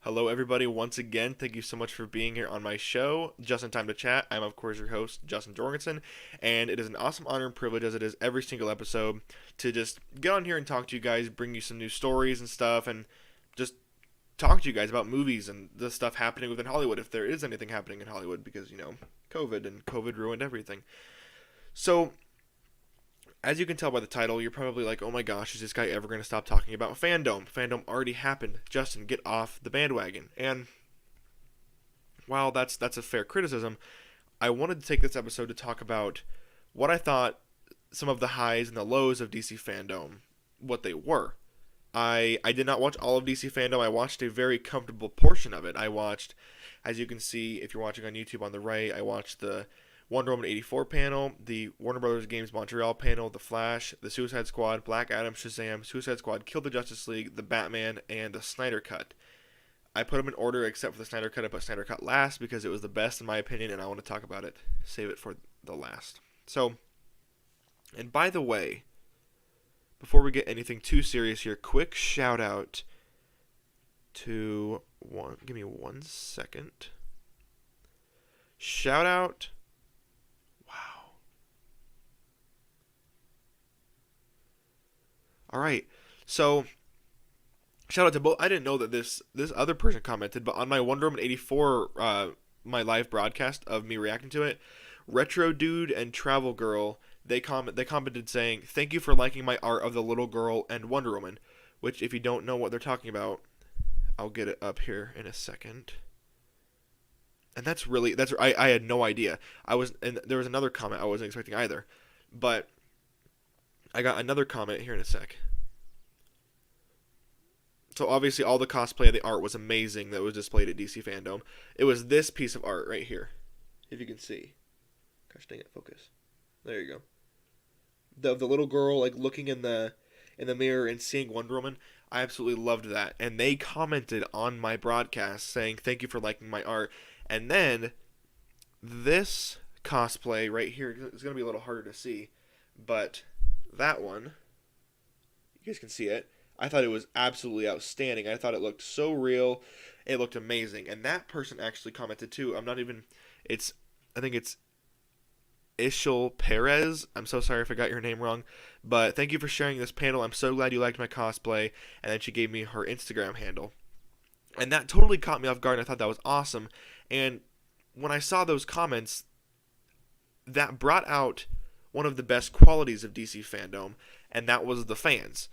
Hello, everybody, once again. Thank you so much for being here on my show, Just in Time to Chat. I'm, of course, your host, Justin Jorgensen, and it is an awesome honor and privilege, as it is every single episode, to just get on here and talk to you guys, bring you some new stories and stuff, and just talk to you guys about movies and the stuff happening within Hollywood, if there is anything happening in Hollywood, because, COVID, and COVID ruined everything. So, as you can tell by the title, you're probably like, oh my gosh, is this guy ever going to stop talking about Fandome? Fandome already happened. Justin, get off the bandwagon. And while that's a fair criticism, I wanted to take this episode to talk about what I thought some of the highs and the lows of DC Fandome, what they were. I did not watch all of DC Fandome. I watched a very comfortable portion of it. I watched, as you can see, if you're watching on YouTube on the right, I watched the Wonder Woman 84 panel, the Warner Brothers Games Montreal panel, The Flash, The Suicide Squad, Black Adam, Shazam, Suicide Squad, Kill the Justice League, The Batman, and the Snyder Cut. I put them in order except for the Snyder Cut. I put Snyder Cut last because it was the best in my opinion, and I want to talk about it. Save it for the last. So, and by the way, before we get anything too serious here, quick shout out to one. Give me 1 second. Shout out. Wow. All right. So, shout out to both. I didn't know that this other person commented, but on my Wonder Woman 84 my live broadcast of me reacting to it, Retro Dude and Travel Girl, they commented saying, "Thank you for liking my art of the little girl and Wonder Woman," which, if you don't know what they're talking about, I'll get it up here in a second. And I had no idea. And there was another comment I wasn't expecting either, but I got another comment here in a sec. So obviously all the cosplay of the art was amazing that was displayed at DC Fandome. It was this piece of art right here, if you can see. Gosh dang it, focus. There you go. The little girl like looking in the mirror and seeing Wonder Woman. I absolutely loved that. And they commented on my broadcast saying, "Thank you for liking my art." And then this cosplay right here is going to be a little harder to see, but that one, you guys can see it. I thought it was absolutely outstanding. I thought it looked so real. It looked amazing. And that person actually commented too. I think it's Ishel Perez. I'm so sorry if I got your name wrong. But thank you for sharing this panel. I'm so glad you liked my cosplay. And then she gave me her Instagram handle. And that totally caught me off guard. And I thought that was awesome. And when I saw those comments, that brought out one of the best qualities of DC Fandome. And that was the fans.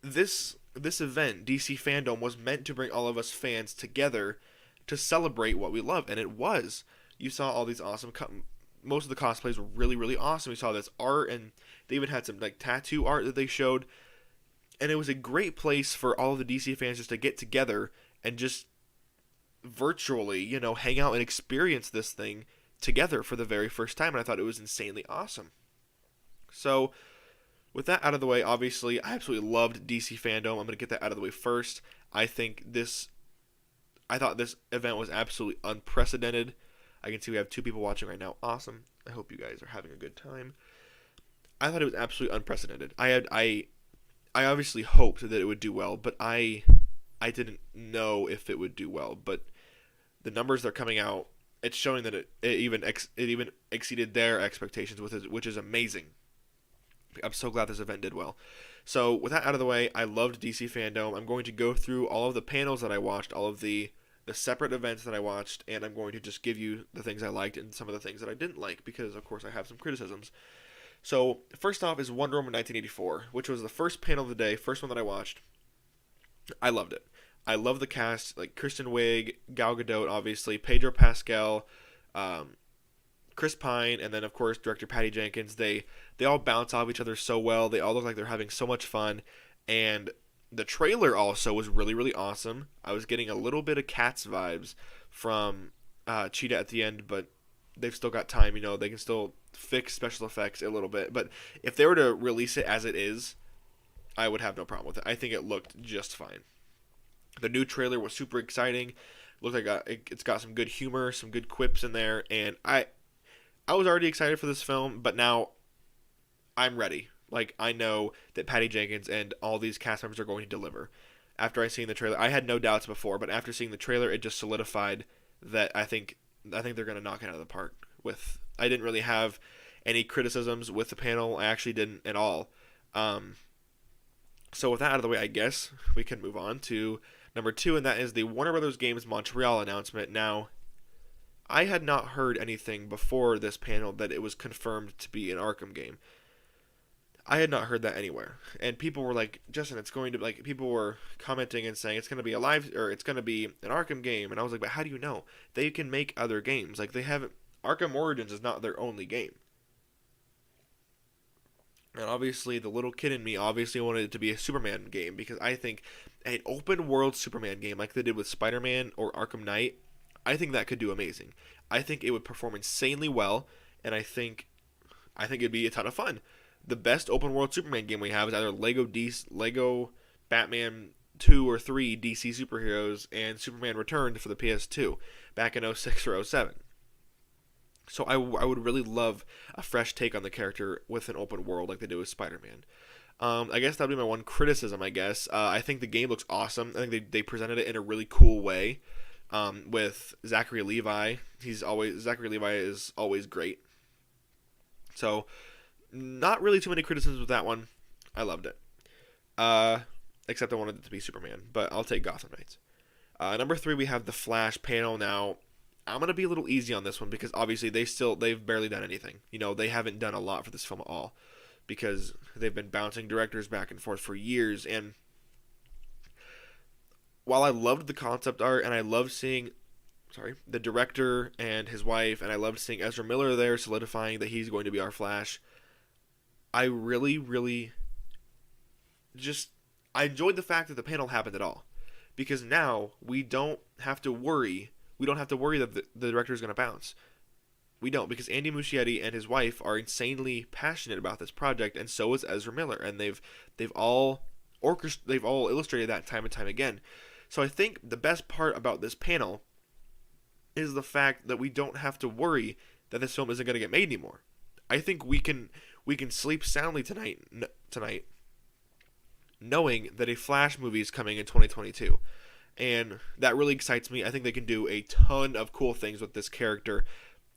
This event, DC Fandome, was meant to bring all of us fans together to celebrate what we love. And it was. You saw all these awesome most of the cosplays were really, really awesome. We saw this art, and they even had some like tattoo art that they showed. And it was a great place for all of the DC fans just to get together and just virtually, hang out and experience this thing together for the very first time. And I thought it was insanely awesome. So, with that out of the way, obviously, I absolutely loved DC Fandome. I'm going to get that out of the way first. I thought this event was absolutely unprecedented. I can see we have 2 people watching right now. Awesome. I hope you guys are having a good time. I thought it was absolutely unprecedented. I obviously hoped that it would do well, but I didn't know if it would do well. But the numbers that are coming out, it's showing that it even exceeded their expectations, which is amazing. I'm so glad this event did well. So with that out of the way, I loved DC Fandome. I'm going to go through all of the panels that I watched, all of the separate events that I watched, and I'm going to just give you the things I liked and some of the things that I didn't like, because of course I have some criticisms. So first off is Wonder Woman 1984, which was the first panel of the day, first one that I watched. I loved it. I love the cast, like Kristen Wiig, Gal Gadot, obviously, Pedro Pascal, Chris Pine, and then of course director Patty Jenkins. They all bounce off each other so well. They all look like they're having so much fun, and the trailer also was really, really awesome. I was getting a little bit of Cats vibes from Cheetah at the end, but they've still got time. They can still fix special effects a little bit. But if they were to release it as it is, I would have no problem with it. I think it looked just fine. The new trailer was super exciting. Looked like it's got some good humor, some good quips in there, and I was already excited for this film, but now I'm ready. Like, I know that Patty Jenkins and all these cast members are going to deliver. after I seen the trailer. I had no doubts before, but after seeing the trailer, it just solidified that I think they're gonna knock it out of the park. With I didn't really have any criticisms with the panel. I actually didn't at all. Um, so with that out of the way, I guess we can move on to number two, and that is the Warner Brothers Games Montreal announcement. Now, I had not heard anything before this panel that it was confirmed to be an Arkham game. I had not heard that anywhere, and people were like, "Justin, it's going to like." People were commenting and saying it's going to be a live or it's going to be an Arkham game, and I was like, "But how do you know? They can make other games. Like they haven't. Arkham Origins is not their only game." And obviously, the little kid in me obviously wanted it to be a Superman game because I think an open world Superman game like they did with Spider-Man or Arkham Knight, I think that could do amazing. I think it would perform insanely well, and I think it'd be a ton of fun. The best open world Superman game we have is either Lego Batman 2 or 3 DC superheroes and Superman Returned for the PS2 back in '06 or '07. So I would really love a fresh take on the character with an open world like they do with Spider-Man. I guess that would be my one criticism, I guess. I think the game looks awesome. I think they presented it in a really cool way with Zachary Levi. Zachary Levi is always great. So not really too many criticisms with that one. I loved it. Except I wanted it to be Superman, but I'll take Gotham Knights. Number 3, we have the Flash panel. Now, I'm gonna be a little easy on this one because obviously they've barely done anything. You know, they haven't done a lot for this film at all because they've been bouncing directors back and forth for years. And while I loved the concept art and I loved seeing, the director and his wife, and I loved seeing Ezra Miller there solidifying that he's going to be our Flash, I really, really I enjoyed the fact that the panel happened at all because now we don't have to worry. We don't have to worry that the director is going to bounce. We don't, because Andy Muschietti and his wife are insanely passionate about this project, and so is Ezra Miller, and they've all illustrated that time and time again. So I think the best part about this panel is the fact that we don't have to worry that this film isn't going to get made anymore. I think we can sleep soundly tonight knowing that a Flash movie is coming in 2022. And that really excites me. I think they can do a ton of cool things with this character.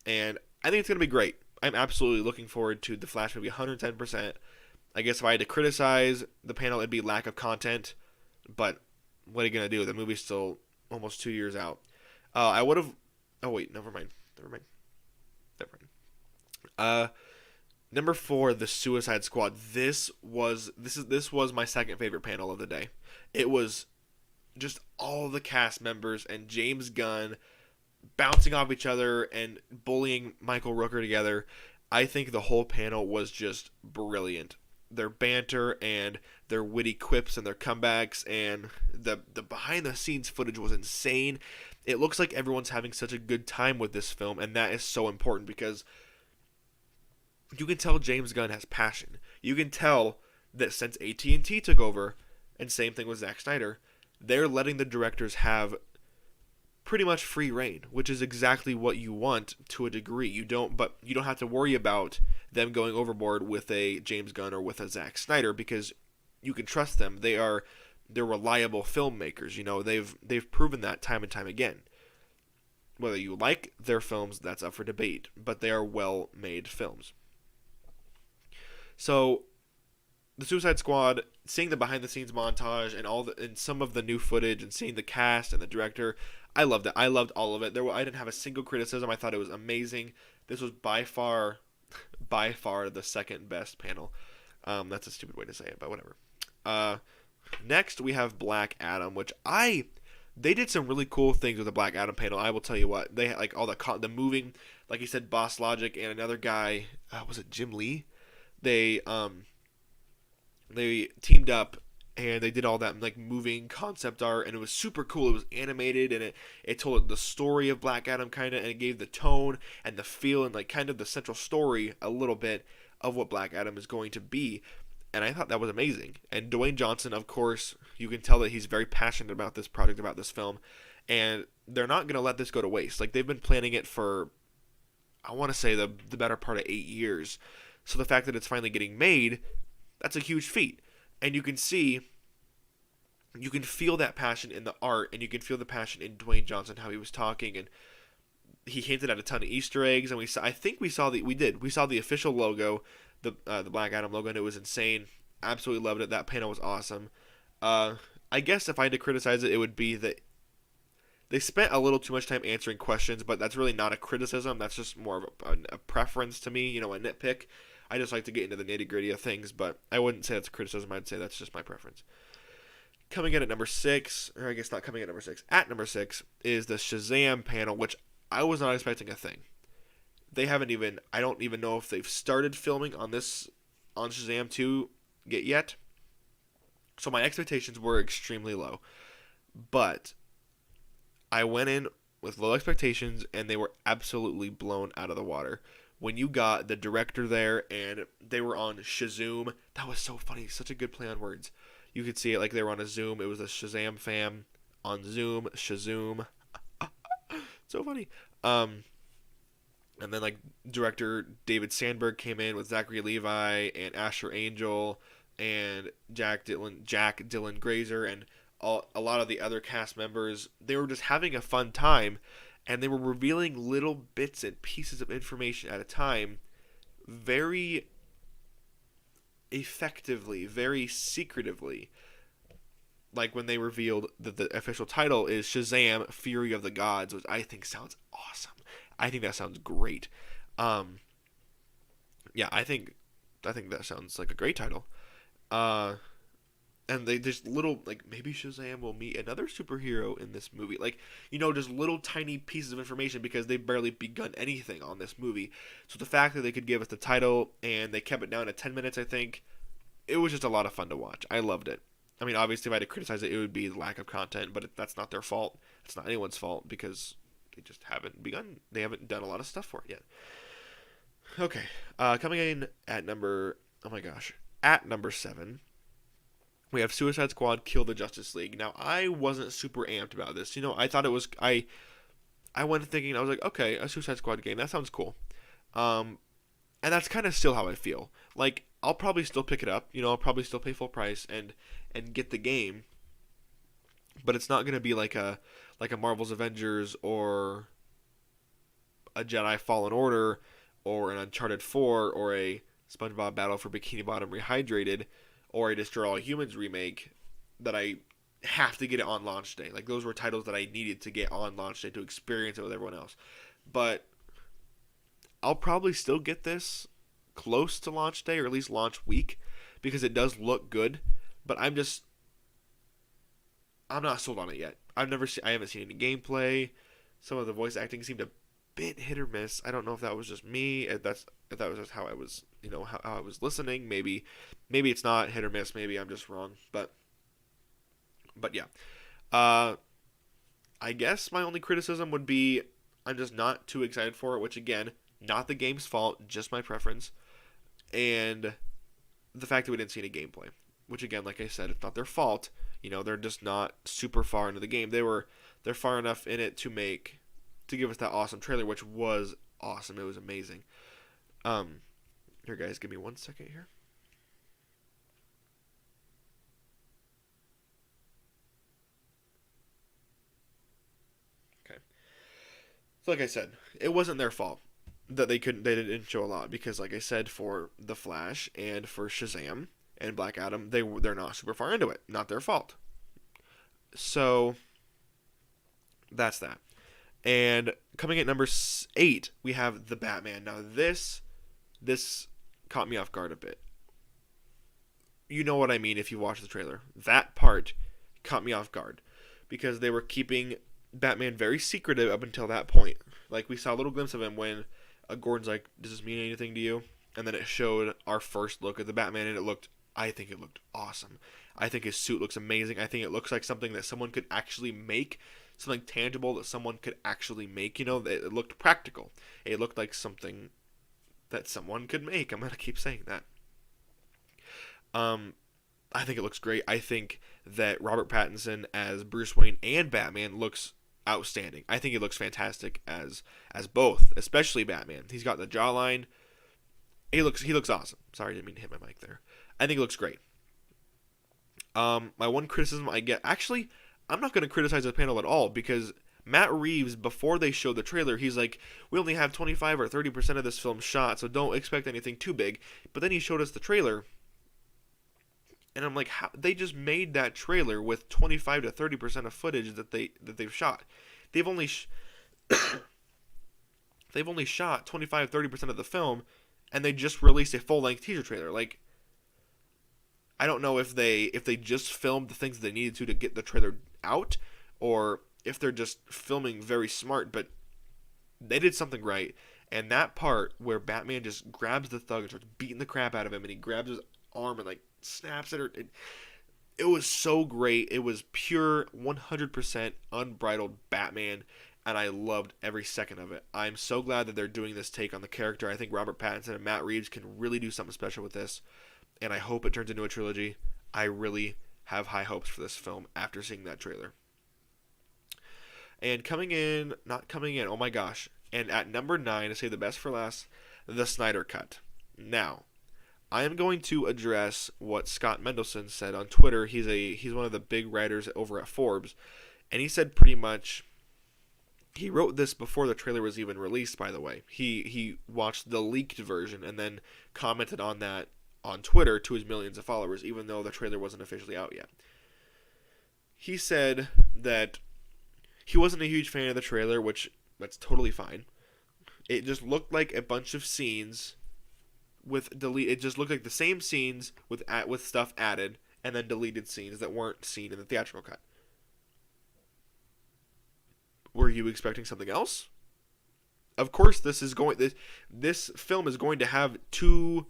And I think it's going to be great. I'm absolutely looking forward to the Flash movie 110%. I guess if I had to criticize the panel, it'd be lack of content. But what are you going to do? The movie's still almost 2 years out. I would have... Oh, wait. Never mind. Number 4, the Suicide Squad. This was my second favorite panel of the day. It was just all the cast members and James Gunn bouncing off each other and bullying Michael Rooker together. I think the whole panel was just brilliant. Their banter and their witty quips and their comebacks and the behind the scenes footage was insane. It looks like everyone's having such a good time with this film, and that is so important because you can tell James Gunn has passion. You can tell that since AT&T took over, and same thing with Zack Snyder, they're letting the directors have pretty much free reign, which is exactly what you want to a degree. You don't have to worry about them going overboard with a James Gunn or with a Zack Snyder because you can trust them. They're reliable filmmakers. You know, they've proven that time and time again. Whether you like their films, that's up for debate, but they are well-made films. So the Suicide Squad, seeing the behind-the-scenes montage and some of the new footage and seeing the cast and the director, I loved it. I loved all of it. I didn't have a single criticism. I thought it was amazing. This was by far the second best panel. That's a stupid way to say it, but whatever. Next, we have Black Adam, which they did some really cool things with the Black Adam panel. I will tell you what. They had like all the moving, like you said, Boss Logic and another guy. Was it Jim Lee? They teamed up and they did all that like moving concept art, and it was super cool. It was animated, and it told the story of Black Adam kind of, and it gave the tone and the feel and like kind of the central story a little bit of what Black Adam is going to be. And I thought that was amazing. And Dwayne Johnson, of course, you can tell that he's very passionate about this project, about this film, and they're not going to let this go to waste. Like, they've been planning it for, I want to say, the better part of 8 years. So the fact that it's finally getting made, that's a huge feat. And you can see you can feel that passion in the art, and you can feel the passion in Dwayne Johnson, how he was talking, and he hinted at a ton of Easter eggs, and I think we saw the official logo, the Black Adam logo, and it was insane. Absolutely loved it. That panel was awesome. I guess if I had to criticize it, it would be that they spent a little too much time answering questions, but that's really not a criticism. That's just more of a preference to me, a nitpick. I just like to get into the nitty gritty of things, but I wouldn't say that's a criticism. I'd say that's just my preference. Coming in at number 6, or I guess not coming in at number 6, at number 6 is the Shazam panel, which I was not expecting a thing. I don't even know if they've started filming on Shazam 2 yet. So my expectations were extremely low. But I went in with low expectations, and they were absolutely blown out of the water. When you got the director there, and they were on Shazoom, that was so funny. Such a good play on words. You could see it like they were on a Zoom. It was a Shazam fam on Zoom, Shazoom. So funny. And then like director David Sandberg came in with Zachary Levi and Asher Angel and Jack Dylan Grazer and a lot of the other cast members. They were just having a fun time, and they were revealing little bits and pieces of information at a time, very effectively, very secretively. Like when they revealed that the official title is Shazam: Fury of the Gods, which I think sounds awesome. I think that sounds great. Yeah, I think that sounds like a great title. And they just little, like, maybe Shazam will meet another superhero in this movie. Like, just little tiny pieces of information, because they've barely begun anything on this movie. So the fact that they could give us the title and they kept it down to 10 minutes, I think, it was just a lot of fun to watch. I loved it. I mean, obviously, if I had to criticize it, it would be the lack of content, but that's not their fault. It's not anyone's fault, because they just haven't begun. They haven't done a lot of stuff for it yet. Okay, coming in at number 7, we have Suicide Squad: Kill the Justice League. Now, I wasn't super amped about this. I thought it was, I went thinking, I was like, okay, a Suicide Squad game, that sounds cool. And that's kind of still how I feel. Like, I'll probably still pick it up. I'll probably still pay full price and get the game. But it's not going to be like a Marvel's Avengers or a Jedi Fallen Order or an Uncharted 4 or a SpongeBob Battle for Bikini Bottom Rehydrated or a Destroy All Humans remake that I have to get it on launch day. Like, those were titles that I needed to get on launch day to experience it with everyone else. But I'll probably still get this close to launch day, or at least launch week, because it does look good. But I'm not sold on it yet. I haven't seen any gameplay. Some of the voice acting seemed a bit hit or miss. I don't know if that was just me, if that was just how I was, how I was listening. Maybe it's not hit or miss. Maybe I'm just wrong. But yeah. I guess my only criticism would be I'm just not too excited for it, which, again, not the game's fault, just my preference. And the fact that we didn't see any gameplay, which, again, like I said, it's not their fault. They're just not super far into the game. They're far enough in it to give us that awesome trailer, which was awesome. It was amazing. Here, guys, give me 1 second here. Okay. So, like I said, it wasn't their fault that they didn't show a lot, because, like I said, for The Flash and for Shazam and Black Adam, they're not super far into it. Not their fault. So that's that. And coming at number 8, we have The Batman. Now this caught me off guard a bit. You know what I mean if you watch the trailer. That part caught me off guard, because they were keeping Batman very secretive up until that point. Like, we saw a little glimpse of him when Gordon's like, does this mean anything to you? And then it showed our first look at the Batman, and I think it looked awesome. I think his suit looks amazing. I think it looks like something that someone could actually make, something tangible that someone could actually make. It looked practical. It looked like something that someone could make. I'm going to keep saying that. I think it looks great. I think that Robert Pattinson as Bruce Wayne and Batman looks outstanding. I think he looks fantastic as both, especially Batman. He's got the jawline. He looks awesome. Sorry, I didn't mean to hit my mic there. I think it looks great. My one criticism I get, actually, I'm not going to criticize the panel at all because Matt Reeves, before they showed the trailer, he's like, we only have 25 or 30% of this film shot, so don't expect anything too big. But then he showed us the trailer, and I'm like, how, they just made that trailer with 25 to 30% of footage that they've shot. They've only they've only shot 25-30% of the film, and they just released a full-length teaser trailer. Like, I don't know if they just filmed the things they needed to get the trailer out, or if they're just filming very smart, but they did something right. And that part where Batman just grabs the thug and starts beating the crap out of him, and he grabs his arm and like snaps at her. It was so great. It was pure 100% unbridled Batman, and I loved every second of it. I'm so glad that they're doing this take on the character. I think Robert Pattinson and Matt Reeves can really do something special with this, and I hope it turns into a trilogy. I really have high hopes for this film after seeing that trailer. And not coming in, oh my gosh. And at number 9, to say the best for last, the Snyder Cut. Now, I am going to address what Scott Mendelson said on Twitter. He's one of the big writers over at Forbes, and he said pretty much, he wrote this before the trailer was even released, by the way. He watched the leaked version and then commented on that on Twitter to his millions of followers, even though the trailer wasn't officially out yet. He said that he wasn't a huge fan of the trailer, which that's totally fine. It just looked like a bunch of scenes with delete. It just looked like the same scenes with stuff added, and then deleted scenes that weren't seen in the theatrical cut. Were you expecting something else? Of course, this film is going to have 2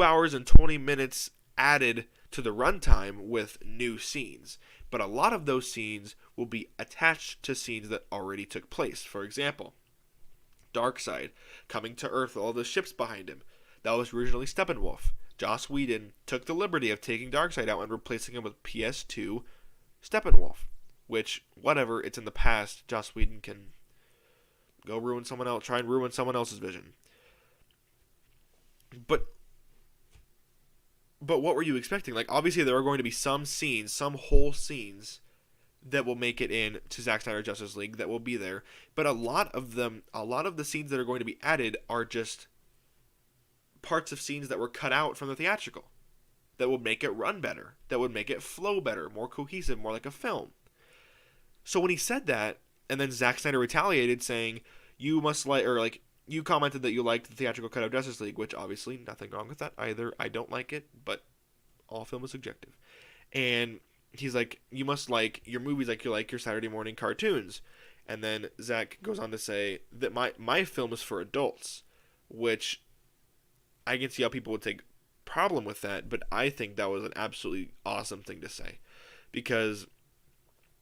hours and 20 minutes added to the runtime with new scenes. But a lot of those scenes will be attached to scenes that already took place. For example, Darkseid coming to Earth with all the ships behind him. That was originally Steppenwolf. Joss Whedon took the liberty of taking Darkseid out and replacing him with PS2 Steppenwolf. Which, whatever, it's in the past. Joss Whedon can go try and ruin someone else's vision. But what were you expecting? Like, obviously there are going to be some scenes, some whole scenes that will make it in to Zack Snyder's Justice League that will be there. But a lot of the scenes that are going to be added are just parts of scenes that were cut out from the theatrical that would make it run better, that would make it flow better, more cohesive, more like a film. So when he said that, and then Zack Snyder retaliated saying, you commented that you liked the theatrical cut of Justice League, which obviously nothing wrong with that either. I don't like it, but all film is subjective. And he's like, you must like your movies like you like your Saturday morning cartoons. And then Zack goes on to say that my film is for adults, which I can see how people would take problem with that, but I think that was an absolutely awesome thing to say. Because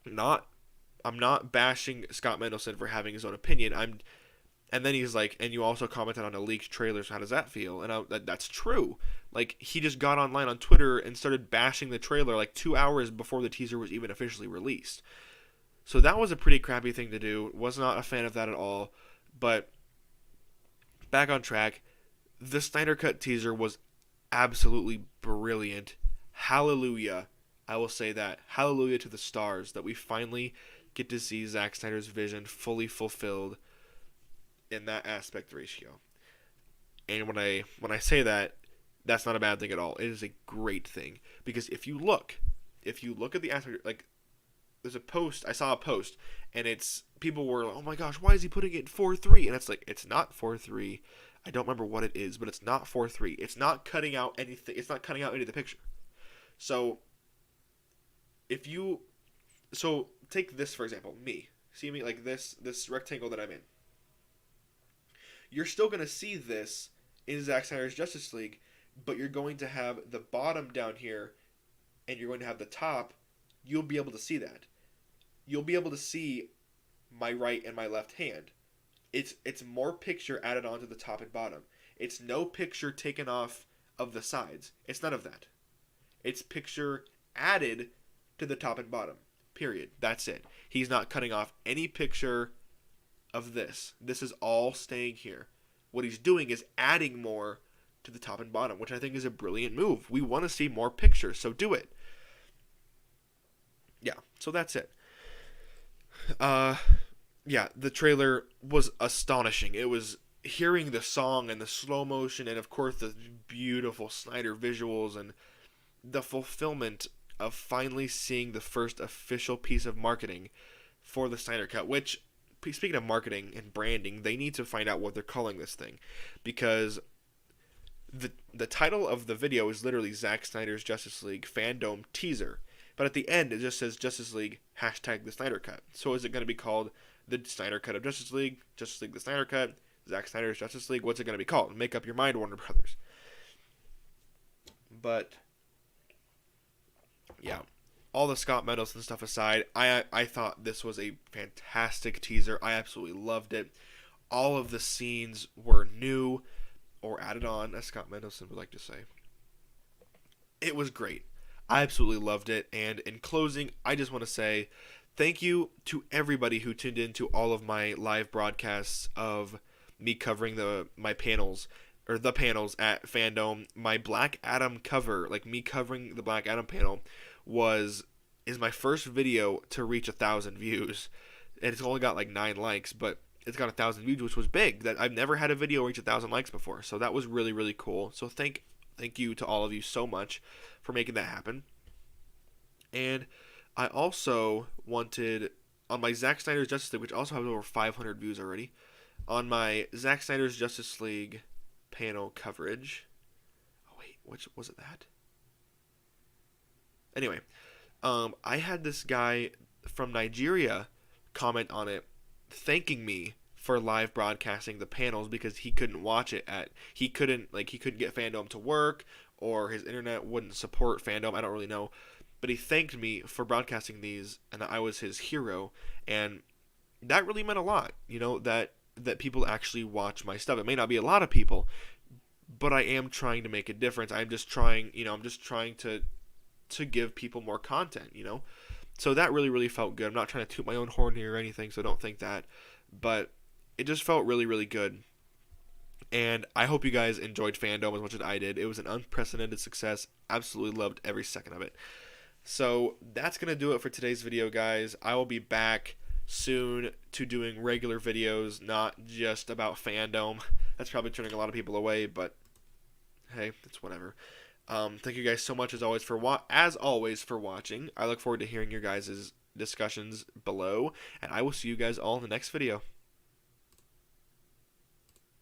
I'm not bashing Scott Mendelson for having his own opinion. And then he's like, and you also commented on a leaked trailer, so how does that feel? And that's true. Like, he just got online on Twitter and started bashing the trailer like 2 hours before the teaser was even officially released. So that was a pretty crappy thing to do. Was not a fan of that at all. But back on track, the Snyder Cut teaser was absolutely brilliant. Hallelujah. I will say that. Hallelujah to the stars that we finally get to see Zack Snyder's vision fully fulfilled in that aspect ratio. And when I say that, that's not a bad thing at all. It is a great thing, because if you look at the aspect, like, there's a post, I saw a post, and it's, people were like, oh my gosh, why is he putting it 4:3? And it's like, it's not 4:3. I don't remember what it is, but it's not 4:3. It's not cutting out anything. It's not cutting out any of the picture. So take this for example, me. See me like this rectangle that I'm in. You're still going to see this in Zack Snyder's Justice League, but you're going to have the bottom down here, and you're going to have the top. You'll be able to see that. You'll be able to see my right and my left hand. It's more picture added onto the top and bottom. It's no picture taken off of the sides. It's none of that. It's picture added to the top and bottom. Period. That's it. He's not cutting off any picture of this. This is all staying here. What he's doing is adding more to the top and bottom, which I think is a brilliant move. We want to see more pictures, so do it. So that's it. Uh, yeah, the trailer was astonishing. It was hearing the song and the slow motion, and of course the beautiful Snyder visuals and the fulfillment of finally seeing the first official piece of marketing for the Snyder Cut. Which, speaking of marketing and branding, they need to find out what they're calling this thing, because the title of the video is literally Zack Snyder's Justice League Fandome teaser, but at the end it just says Justice League # the Snyder Cut. So is it going to be called the Snyder Cut of Justice League the Snyder Cut, Zack Snyder's Justice League? What's it going to be called? Make up your mind, Warner Brothers. But yeah, all the Scott Meadows and stuff aside, I thought this was a fantastic teaser. I absolutely loved it. All of the scenes were new, or added on, as Scott Mendelson would like to say. It was great. I absolutely loved it. And in closing, I just want to say thank you to everybody who tuned in to all of my live broadcasts of me covering my panels, or the panels at Fandome. My Black Adam cover, like me covering the Black Adam panel, is my first video to reach 1,000 views. And it's only got like 9 likes, but it's got 1,000 views, which was big. That I've never had a video reach 1,000 likes before, so that was really, really cool. So thank you to all of you so much for making that happen. And I also wanted, on my Zack Snyder's Justice League, which also has over 500 views already, on my Zack Snyder's Justice League panel coverage. Oh wait, which was it that? Anyway, I had this guy from Nigeria comment on it, thanking me for live broadcasting the panels because he couldn't watch it he couldn't get Fandome to work, or his internet wouldn't support Fandome. I don't really know, but he thanked me for broadcasting these, and I was his hero, and that really meant a lot. That people actually watch my stuff. It may not be a lot of people, but I am trying to make a difference. I'm just trying to give people more content. So that really, really felt good. I'm not trying to toot my own horn here or anything, so don't think that. But it just felt really, really good. And I hope you guys enjoyed Fandome as much as I did. It was an unprecedented success. Absolutely loved every second of it. So that's going to do it for today's video, guys. I will be back soon to doing regular videos, not just about Fandome. That's probably turning a lot of people away, but hey, it's whatever. Thank you guys so much as always for watching. I look forward to hearing your guys' discussions below, and I will see you guys all in the next video.